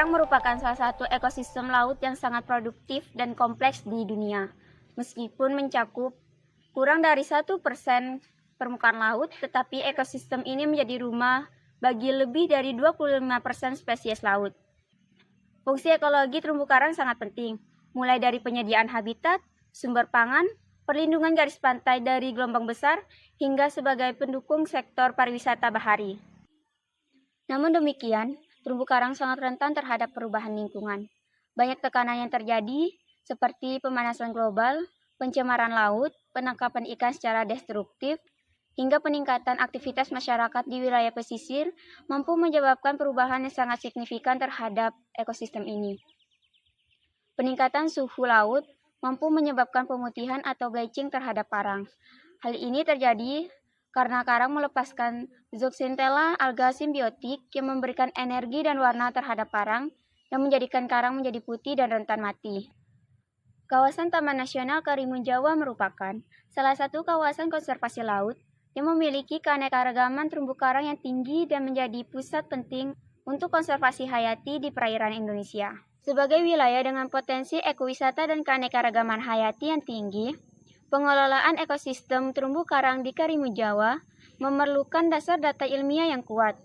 karang merupakan salah satu ekosistem laut yang sangat produktif dan kompleks di dunia. Meskipun mencakup kurang dari 1% permukaan laut, tetapi ekosistem ini menjadi rumah bagi lebih dari 25% spesies laut. Fungsi ekologi terumbu karang sangat penting, mulai dari penyediaan habitat, sumber pangan, perlindungan garis pantai dari gelombang besar, hingga sebagai pendukung sektor pariwisata bahari. Namun demikian, terumbu karang sangat rentan terhadap perubahan lingkungan. Banyak tekanan yang terjadi, seperti pemanasan global, pencemaran laut, penangkapan ikan secara destruktif, hingga peningkatan aktivitas masyarakat di wilayah pesisir mampu menyebabkan perubahan yang sangat signifikan terhadap ekosistem ini. Peningkatan suhu laut mampu menyebabkan pemutihan atau bleaching terhadap karang. Hal ini terjadi karena karang melepaskan zooxanthellae, alga simbiotik yang memberikan energi dan warna terhadap karang, yang menjadikan karang menjadi putih dan rentan mati. Kawasan Taman Nasional Karimun Jawa merupakan salah satu kawasan konservasi laut yang memiliki keanekaragaman terumbu karang yang tinggi dan menjadi pusat penting untuk konservasi hayati di perairan Indonesia. Sebagai wilayah dengan potensi ekowisata dan keanekaragaman hayati yang tinggi, pengelolaan ekosistem terumbu karang di Karimun Jawa memerlukan dasar data ilmiah yang kuat,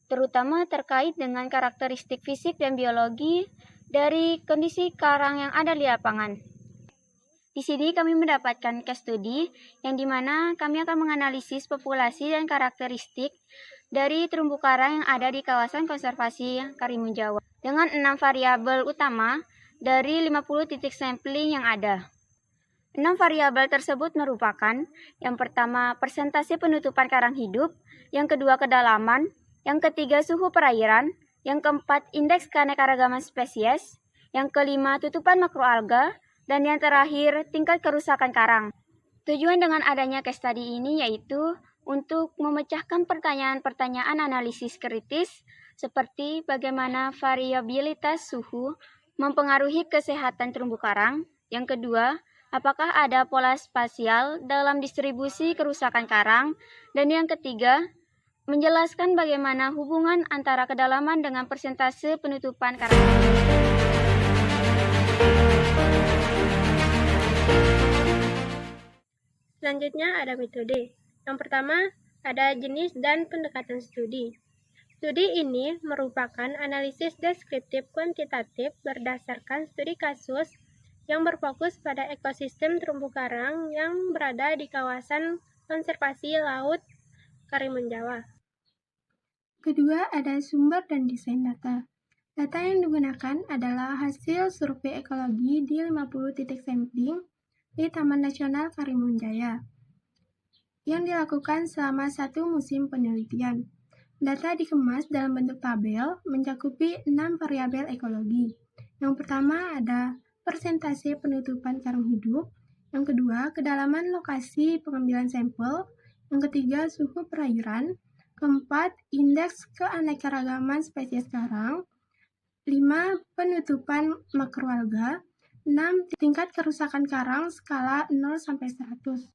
terutama terkait dengan karakteristik fisik dan biologi dari kondisi karang yang ada di lapangan. Di sini kami mendapatkan case study yang dimana kami akan menganalisis populasi dan karakteristik dari terumbu karang yang ada di kawasan konservasi Karimun Jawa dengan 6 variabel utama dari 50 titik sampling yang ada. 6 variabel tersebut merupakan, yang pertama, persentase penutupan karang hidup, yang kedua, kedalaman, yang ketiga, suhu perairan, yang keempat, indeks keanekaragaman spesies, yang kelima, tutupan makroalga, dan yang terakhir, tingkat kerusakan karang. Tujuan dengan adanya case study ini yaitu untuk memecahkan pertanyaan-pertanyaan analisis kritis seperti bagaimana variabilitas suhu mempengaruhi kesehatan terumbu karang, yang kedua, apakah ada pola spasial dalam distribusi kerusakan karang, dan yang ketiga, menjelaskan bagaimana hubungan antara kedalaman dengan persentase penutupan karang. Selanjutnya ada metode. Yang pertama, ada jenis dan pendekatan studi. Studi ini merupakan analisis deskriptif kuantitatif berdasarkan studi kasus yang berfokus pada ekosistem terumbu karang yang berada di kawasan konservasi laut Karimun Jawa. Kedua, ada sumber dan desain data. Data yang digunakan adalah hasil survei ekologi di 50 titik sampling di Taman Nasional Karimun Jaya yang dilakukan selama 1 musim penelitian. Data dikemas dalam bentuk tabel mencakupi 6 variabel ekologi. Yang pertama ada persentase penutupan karang hidup, yang kedua kedalaman lokasi pengambilan sampel, yang ketiga suhu perairan, keempat indeks keanekaragaman spesies karang, 5 penutupan makroalga, 6 tingkat kerusakan karang skala 0-100.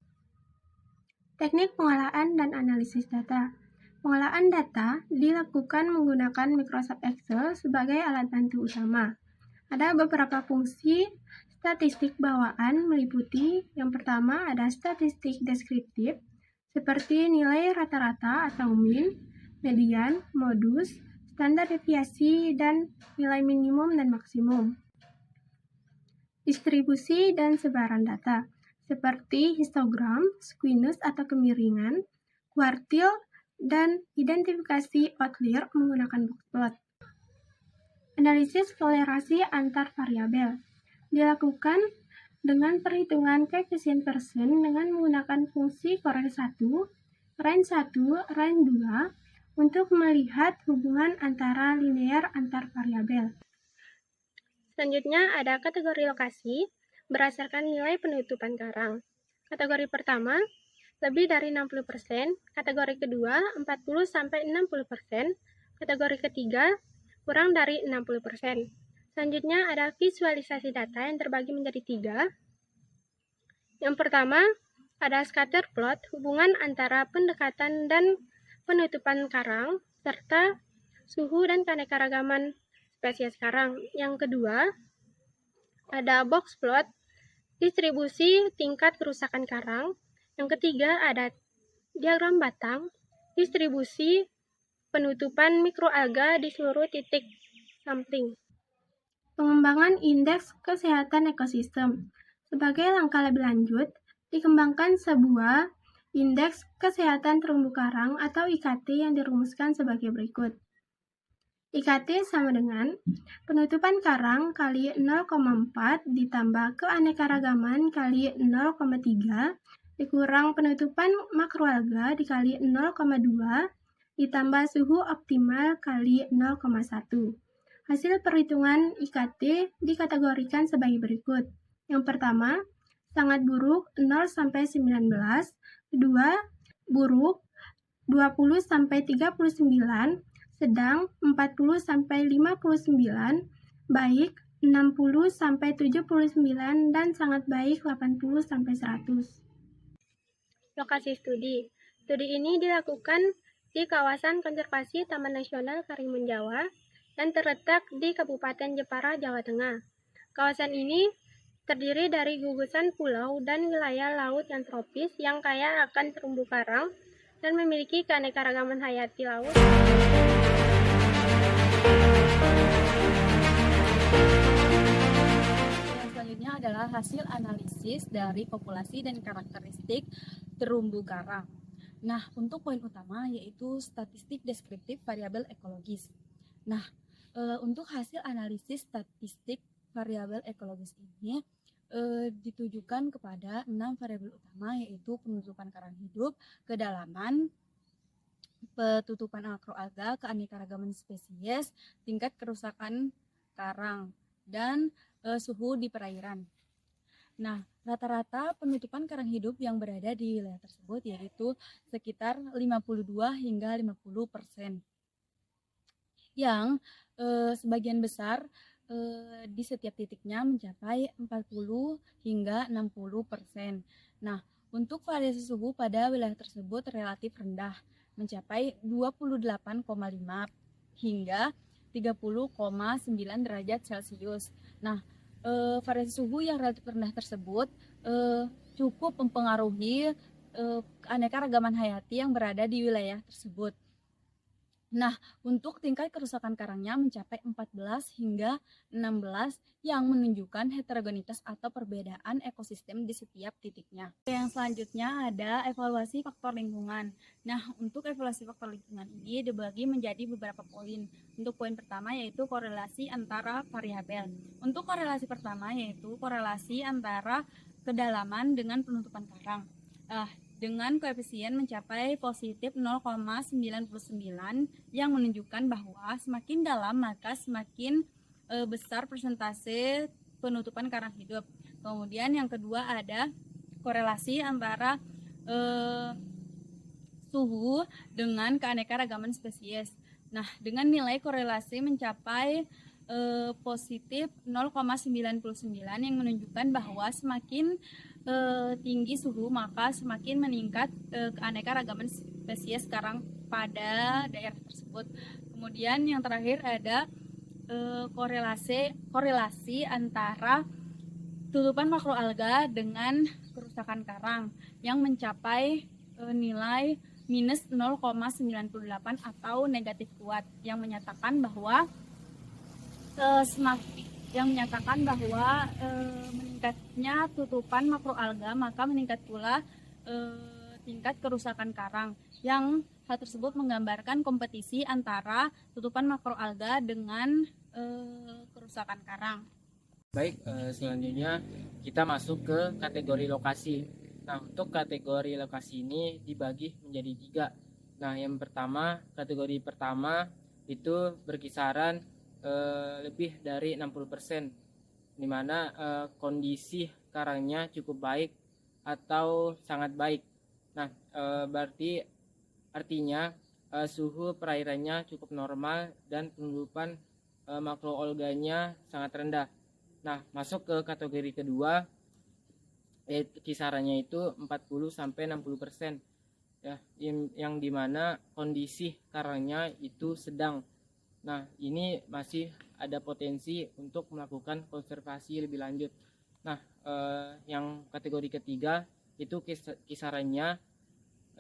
Teknik pengolahan dan analisis data. Pengolahan data dilakukan menggunakan Microsoft Excel sebagai alat bantu utama. Ada beberapa fungsi statistik bawaan meliputi yang pertama ada statistik deskriptif seperti nilai rata-rata atau mean, median, modus, standar deviasi, dan nilai minimum dan maksimum. Distribusi dan sebaran data seperti histogram, squinus atau kemiringan, kuartil, dan identifikasi outlier menggunakan box plot. Analisis toleransi antar variabel dilakukan dengan perhitungan koefisien persen dengan menggunakan fungsi Fourier 1, range 1, range 2 untuk melihat hubungan antara linear antar variabel. Selanjutnya ada kategori lokasi berdasarkan nilai penutupan karang. Kategori pertama, lebih dari 60%, kategori kedua 40-60%, kategori ketiga kurang dari 60%. Selanjutnya ada visualisasi data yang terbagi menjadi 3. Yang pertama, ada scatter plot hubungan antara pendekatan dan penutupan karang serta suhu dan keanekaragaman spesies karang. Yang kedua, ada box plot, distribusi tingkat kerusakan karang. Yang ketiga, ada diagram batang, distribusi penutupan mikroalga di seluruh titik sampling. Pengembangan indeks kesehatan ekosistem. Sebagai langkah lebih lanjut, dikembangkan sebuah indeks kesehatan terumbu karang atau IKT yang dirumuskan sebagai berikut. IKT sama dengan penutupan karang kali 0,4 ditambah keanekaragaman kali 0,3 dikurang penutupan makroalga dikali 0,2 ditambah suhu optimal kali 0,1. Hasil perhitungan IKT dikategorikan sebagai berikut. Yang pertama, sangat buruk 0-19, kedua, buruk 20-39, sedang 40-59, baik 60-79, dan sangat baik 80-100. Lokasi studi. Studi ini dilakukan di kawasan konservasi Taman Nasional Karimun Jawa dan terletak di Kabupaten Jepara, Jawa Tengah. Kawasan ini terdiri dari gugusan pulau dan wilayah laut yang tropis yang kaya akan terumbu karang dan memiliki keanekaragaman hayati laut. Yang selanjutnya adalah hasil analisis dari populasi dan karakteristik terumbu karang. Nah, untuk poin utama yaitu statistik deskriptif variabel ekologis. Nah, untuk hasil analisis statistik variabel ekologis ini ditujukan kepada 6 variabel utama yaitu penutupan karang hidup, kedalaman, penutupan makroalga, keanekaragaman spesies, tingkat kerusakan karang, dan suhu di perairan. Nah, rata-rata penutupan karang hidup yang berada di wilayah tersebut yaitu sekitar 52 hingga 50%. Yang sebagian besar di setiap titiknya mencapai 40 hingga 60%. Nah, untuk variasi suhu pada wilayah tersebut relatif rendah, mencapai 28,5 hingga 30,9 derajat Celcius. Nah, variasi suhu yang relatif rendah tersebut cukup mempengaruhi keanekaragaman hayati yang berada di wilayah tersebut. Nah, untuk tingkat kerusakan karangnya mencapai 14 hingga 16 yang menunjukkan heterogenitas atau perbedaan ekosistem di setiap titiknya. Yang selanjutnya ada evaluasi faktor lingkungan. Nah, untuk evaluasi faktor lingkungan ini dibagi menjadi beberapa poin. Untuk poin pertama yaitu korelasi antara variabel. Untuk korelasi pertama yaitu korelasi antara kedalaman dengan penutupan karang. Dengan koefisien mencapai positif 0,99 yang menunjukkan bahwa semakin dalam maka semakin besar persentase penutupan karang hidup. Kemudian yang kedua ada korelasi antara suhu dengan keanekaragaman spesies. Nah, dengan nilai korelasi mencapai positif 0,99 yang menunjukkan bahwa semakin tinggi suhu maka semakin meningkat keanekaragaman spesies karang pada daerah tersebut. Kemudian yang terakhir ada korelasi antara tutupan makroalga dengan kerusakan karang yang mencapai nilai minus 0,98 atau negatif kuat yang menyatakan bahwa meningkatnya tutupan makroalga maka meningkat pula tingkat kerusakan karang. Yang hal tersebut menggambarkan kompetisi antara tutupan makroalga dengan kerusakan karang. Baik, selanjutnya kita masuk ke kategori lokasi. Nah, untuk kategori lokasi ini dibagi menjadi 3. Nah, yang pertama, kategori pertama itu berkisaran lebih dari 60%, di mana kondisi karangnya cukup baik atau sangat baik. Nah, berarti artinya suhu perairannya cukup normal dan penutupan makroalganya sangat rendah. Nah, masuk ke kategori kedua, kisarannya itu 40-60%, ya, yang dimana kondisi karangnya itu sedang Nah, ini masih ada potensi untuk melakukan konservasi lebih lanjut. Nah, yang kategori ketiga itu kisarannya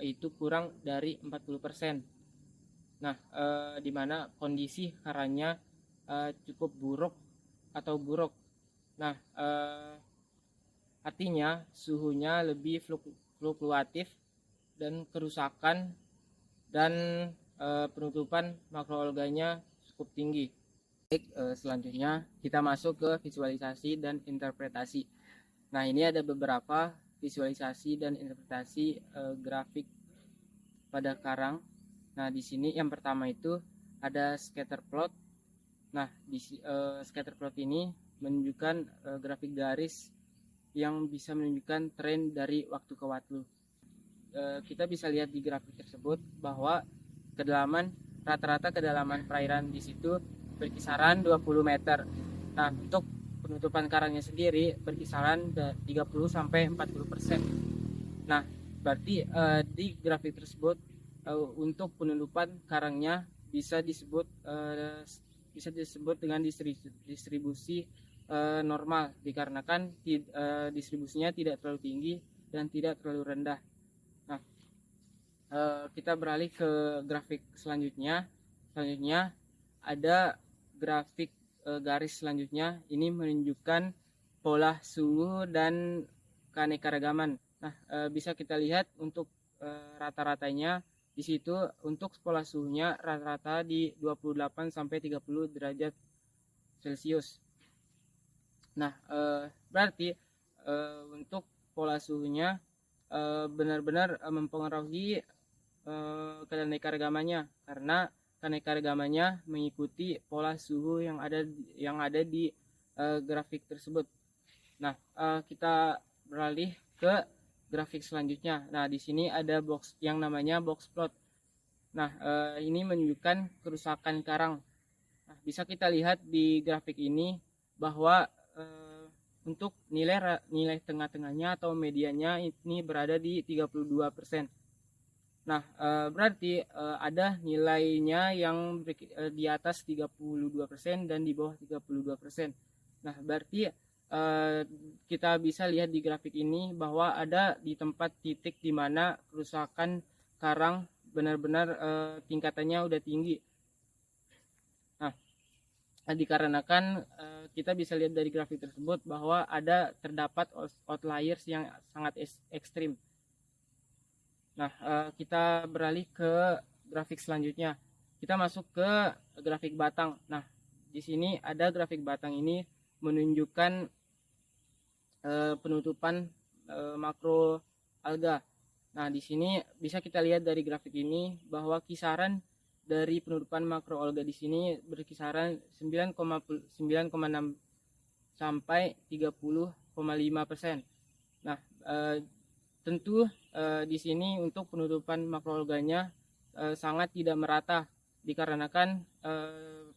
itu kurang dari 40%. Nah, di mana kondisi karangnya cukup buruk atau buruk. Nah, artinya suhunya lebih fluktuatif dan kerusakan dan penutupan makroalganya cukup tinggi. Baik, selanjutnya kita masuk ke visualisasi dan interpretasi. Nah, ini ada beberapa visualisasi dan interpretasi grafik pada karang. Nah, di sini yang pertama itu ada scatter plot. Nah, di scatter plot ini menunjukkan grafik garis yang bisa menunjukkan tren dari waktu ke waktu. Kita bisa lihat di grafik tersebut bahwa rata-rata kedalaman perairan di situ berkisaran 20 meter. Nah, untuk penutupan karangnya sendiri berkisaran 30-40%. Nah, berarti di grafik tersebut untuk penutupan karangnya bisa disebut dengan distribusi normal, dikarenakan distribusinya tidak terlalu tinggi dan tidak terlalu rendah. Nah, kita beralih ke grafik selanjutnya. Selanjutnya ada grafik garis selanjutnya. Ini menunjukkan pola suhu dan keanekaragaman. Nah, bisa kita lihat untuk rata-ratanya di situ untuk pola suhunya rata-rata di 28 sampai 30 derajat Celcius. Nah, berarti untuk pola suhunya benar-benar mempengaruhi keanekaragamannya, karena keanekaragamannya mengikuti pola suhu yang ada di grafik tersebut. Nah, kita beralih ke grafik selanjutnya. Nah, di sini ada box yang namanya box plot. Nah, ini menunjukkan kerusakan karang. Nah, bisa kita lihat di grafik ini bahwa untuk nilai tengah-tengahnya atau medianya ini berada di 32%. Nah, berarti ada nilainya yang di atas 32% dan di bawah 32%. Nah, berarti kita bisa lihat di grafik ini bahwa ada di tempat titik di mana kerusakan karang benar-benar tingkatannya udah tinggi. Nah, dikarenakan kita bisa lihat dari grafik tersebut bahwa terdapat outliers yang sangat ekstrim. Nah, kita beralih ke grafik selanjutnya. Kita masuk ke grafik batang. Nah, di sini ada grafik batang ini menunjukkan penutupan makro alga. Nah, di sini bisa kita lihat dari grafik ini bahwa kisaran dari penutupan makro alga di sini berkisaran 9,6 sampai 30,5%. Nah, tentu di sini untuk penutupan makroalganya sangat tidak merata, dikarenakan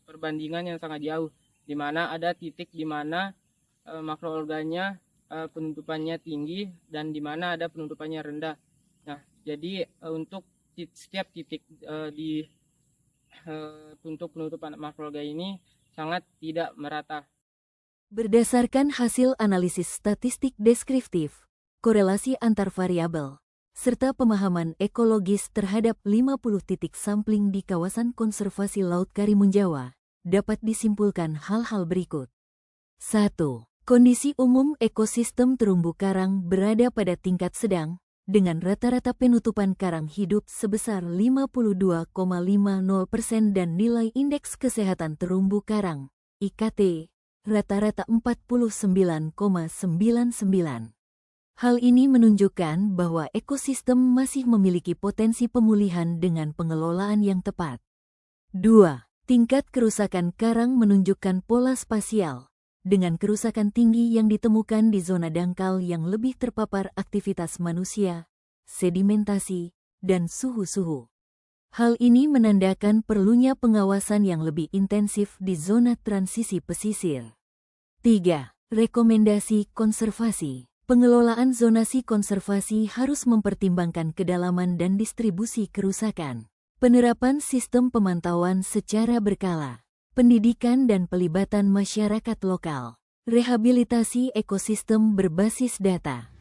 perbandingan yang sangat jauh, di mana ada titik di mana makroalganya penutupannya tinggi dan di mana ada penutupannya rendah. Nah, jadi untuk setiap titik untuk penutupan makroalga ini sangat tidak merata. Berdasarkan hasil analisis statistik deskriptif, korelasi antar variabel, serta pemahaman ekologis terhadap 50 titik sampling di kawasan konservasi Laut Karimun Jawa, dapat disimpulkan hal-hal berikut. 1. Kondisi umum ekosistem terumbu karang berada pada tingkat sedang, dengan rata-rata penutupan karang hidup sebesar 52,50% dan nilai indeks kesehatan terumbu karang, IKT, rata-rata 49,99. Hal ini menunjukkan bahwa ekosistem masih memiliki potensi pemulihan dengan pengelolaan yang tepat. 2. Tingkat kerusakan karang menunjukkan pola spasial, dengan kerusakan tinggi yang ditemukan di zona dangkal yang lebih terpapar aktivitas manusia, sedimentasi, dan suhu-suhu. Hal ini menandakan perlunya pengawasan yang lebih intensif di zona transisi pesisir. 3. Rekomendasi konservasi. Pengelolaan zonasi konservasi harus mempertimbangkan kedalaman dan distribusi kerusakan. Penerapan sistem pemantauan secara berkala, pendidikan dan pelibatan masyarakat lokal, rehabilitasi ekosistem berbasis data.